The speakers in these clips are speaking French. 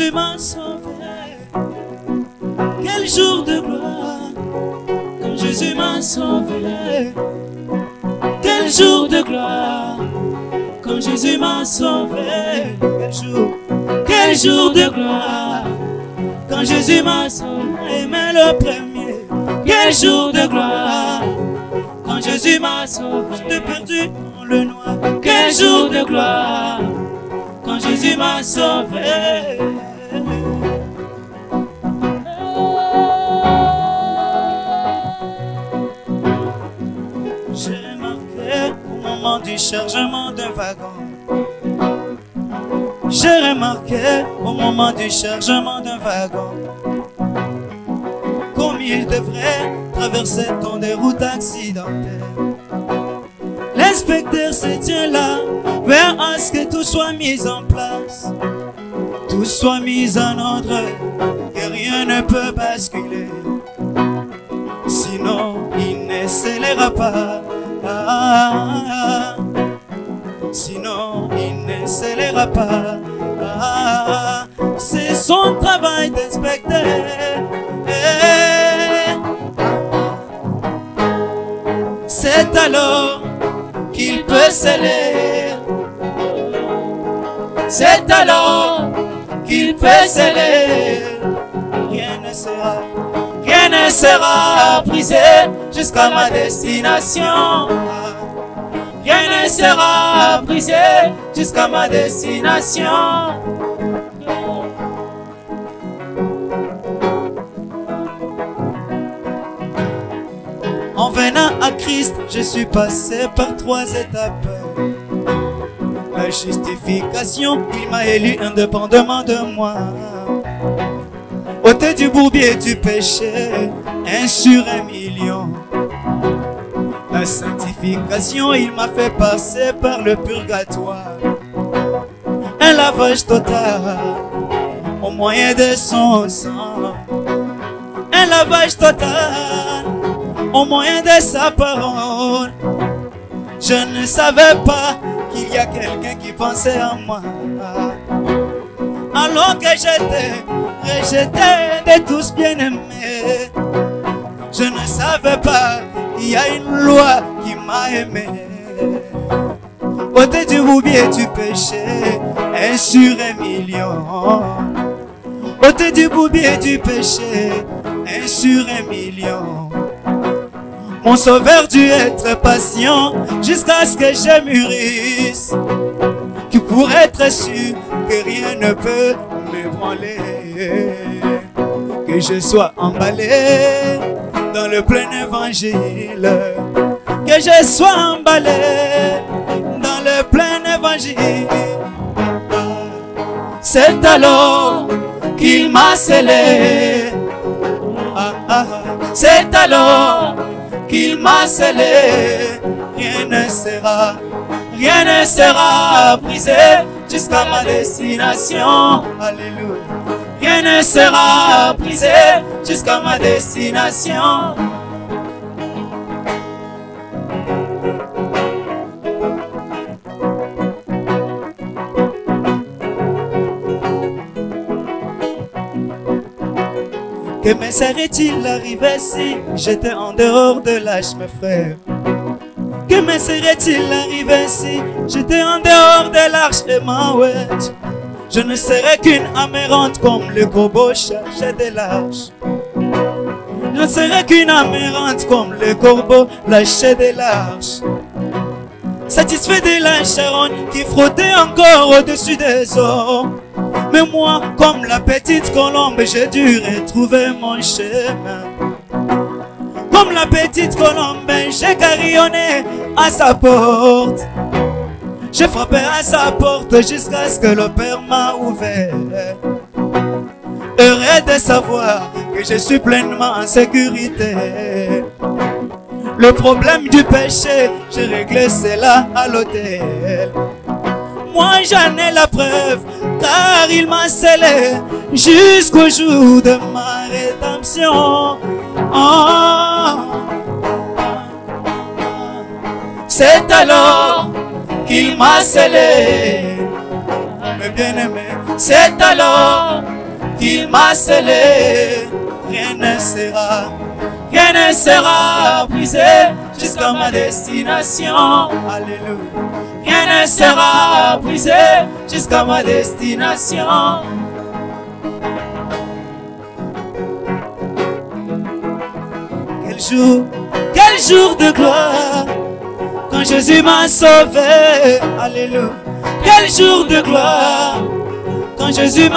Jésus m'a sauvé. Quel jour de gloire, quand Jésus m'a sauvé. Quel jour de gloire, quand Jésus m'a sauvé. Quel jour de gloire, quand Jésus m'a sauvé. Mais le premier, quel jour de gloire, quand Jésus m'a sauvé. J'étais perdu dans le noir. Quel jour de gloire, quand Jésus m'a sauvé. J'ai remarqué au moment du chargement d'un wagon. J'ai remarqué au moment du chargement d'un wagon comme il devrait traverser tant de routes accidentelles. L'inspecteur se tient là, vers à ce que tout soit mis en place, tout soit mis en ordre, et rien ne peut basculer. Sinon, il ne scellera pas. Sinon, il ne scellera pas. C'est son travail d'inspecteur. C'est alors qu'il peut sceller. C'est alors qu'il peut sceller. Rien ne sera brisé jusqu'à ma destination. Rien ne sera brisé jusqu'à ma destination. En venant à Christ, je suis passé par 3 étapes. La justification, il m'a élu indépendamment de moi. Ôté du bourbier du péché, 1 sur 1 million. La sanctification, il m'a fait passer par le purgatoire. Un lavage total au moyen de son sang. Un lavage total au moyen de sa parole. Je ne savais pas qu'il y a quelqu'un qui pensait à moi. Alors que j'étais rejeté de tous bien-aimés, je ne savais pas qu'il y a une loi qui m'a aimé. Ôté du bourbier du péché, 1 sur 1 million. Ôté du bourbier du péché, 1 sur 1 million. Mon sauveur dut être patient jusqu'à ce que je mûrisse, que pour être sûr que rien ne peut m'ébranler, que je sois emballé dans le plein évangile, que je sois emballé dans le plein évangile. C'est alors qu'il m'a scellé. C'est alors qu'il m'a scellé. Rien ne sera brisé jusqu'à ma destination. Alléluia. Rien ne sera brisé jusqu'à ma destination. Que me serait-il arrivé si j'étais en dehors de l'âge, mes frères? Que me serait-il arrivé si j'étais en dehors de l'arche, Emmaouette? Je ne serais qu'une amérante comme le corbeau cherchait de l'arche. Je ne serais qu'une amérante comme le corbeau lâchait de l'arche. Satisfait de la charogne qui frottait encore au-dessus des eaux. Mais moi, comme la petite colombe, j'ai dû retrouver mon chemin. Comme la petite colombe, j'ai carillonné à sa porte. J'ai frappé à sa porte jusqu'à ce que le Père m'a ouvert. Heureux de savoir que je suis pleinement en sécurité. Le problème du péché, j'ai réglé cela à l'hôtel. Moi j'en ai la preuve, car il m'a scellé jusqu'au jour de ma rédemption. Oh. C'est alors qu'il m'a scellé, mes bien-aimés. C'est alors qu'il m'a scellé, rien ne sera brisé jusqu'à ma destination. Alléluia. Rien ne sera brisé jusqu'à ma destination. Quel jour de gloire, quand Jésus m'a sauvé. Alléluia. Quel jour de gloire, quand Jésus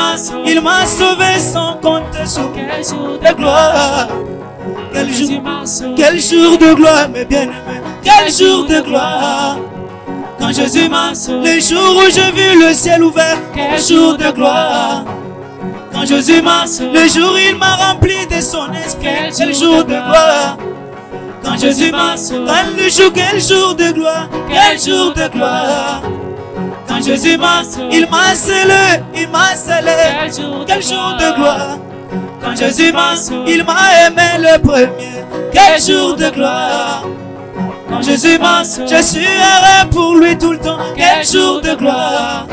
il m'a sauvé sans compter sur. Quel jour de gloire, quel jour de gloire, mes bien-aimés. Quel jour de gloire, quand Jésus m'a sauvé. Les jours où j'ai vu le ciel ouvert. Quel jour de gloire, quand Jésus m'a sauvé. Le jour où il m'a rempli de son esprit. Quel jour de gloire, quand Jésus m'a sauvé. Quel jour de gloire, quel jour de gloire, quand Jésus m'a sauvé. Il m'a scellé, il m'a scellé. Quel jour de gloire, quand Jésus m'a sauvé. Il m'a aimé le premier. Quel jour de gloire, quand Jésus m'a sauvé. Je suis heureux pour lui tout le temps. Quel jour de gloire,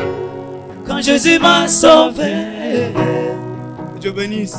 quand Jésus m'a sauvé. Que Dieu bénisse.